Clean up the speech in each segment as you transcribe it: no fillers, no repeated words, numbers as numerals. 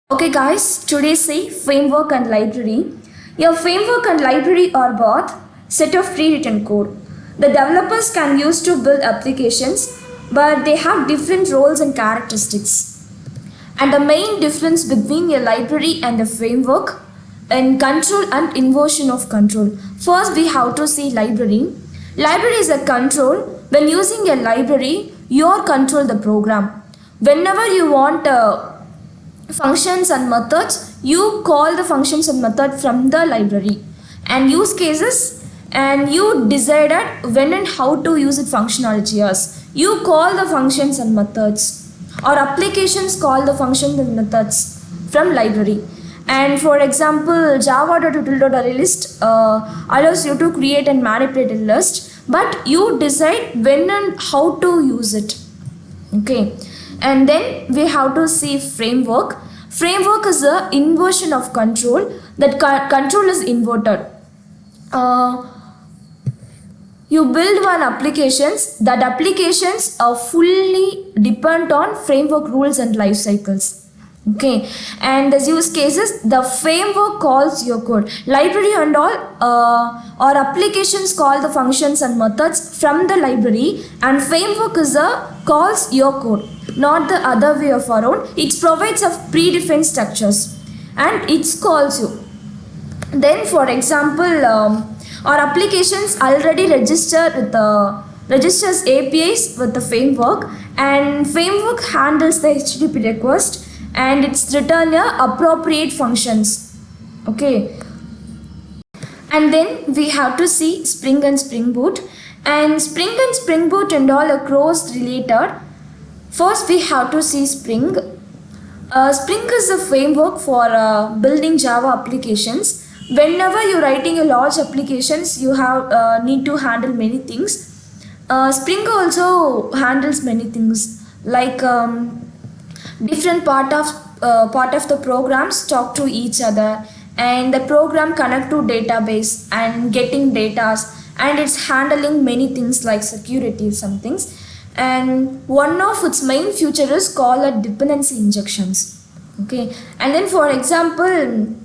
Okay guys, today say framework and library. A framework and library are both set of pre-written code. The developers can use to build applications, but they have different roles and characteristics. And the main difference between a library and a framework in control and inversion of control. First we have to see library. Library is a control. When using a library, you control the program. Whenever you want functions and methods, you call the functions and method from the library, and use cases, and you decided when and how to use it functionalities. You call the functions and methods, or applications call the functions and methods from library. And for example, java.util.array list allows you to create and manipulate a list, but you decide when and how to use it. Okay, and then we have to see framework. Framework is the inversion of control. That control is inverted. You build one applications. That applications are fully depend on framework rules and life cycles. Okay, and as use cases, the framework calls your code. Library and all or applications call the functions and methods from the library, and framework is the calls your code, not the other way of around. It provides of predefined structures and it calls you. Then for example, our applications already register with the registers APIs with the framework, and framework handles the HTTP request, and it's return appropriate functions. Okay, and then we have to see Spring and Springboot, and Springboot and all are close related. First we have to see Spring. Spring is a framework for building Java applications. Whenever you're writing a large applications, you have need to handle many things. Spring also handles many things like different part of the programs talk to each other, and the program connect to database and getting data, and it's handling many things like security, some things. And one of its main feature is called dependency injections. Okay, and then for example,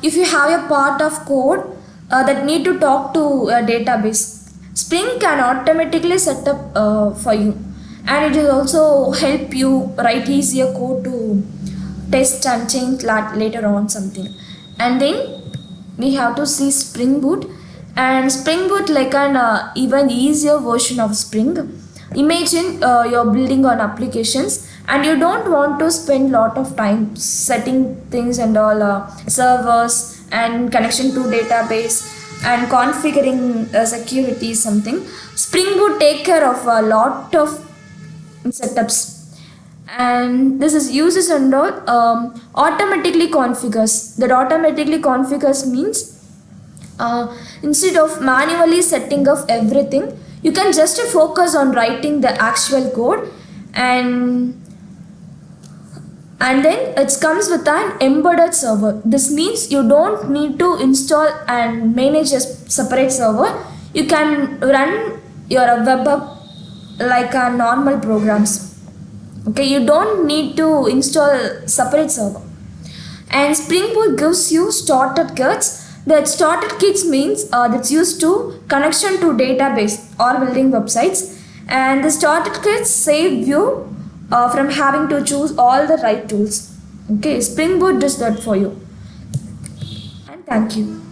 if you have a part of code that need to talk to a database, Spring can automatically set up for you, and it will also help you write easier code to test and change later on something. And then we have to see Springboot, and Springboot like an even easier version of Spring. Imagine you're building on applications and you don't want to spend lot of time setting things and all servers and connection to database and configuring security something. Springboot take care of a lot of setups, and this is uses and all automatically configures. That automatically configures means instead of manually setting up everything, you can just focus on writing the actual code, and then it comes with an embedded server. This means you don't need to install and manage a separate server. You can run your web app like a normal programs. Okay, you don't need to install separate server. And Springboot gives you starter kits. That starter kits means that's used to connection to database or building websites, and the starter kits save you from having to choose all the right tools. Okay, Springboot does that for you. And thank you.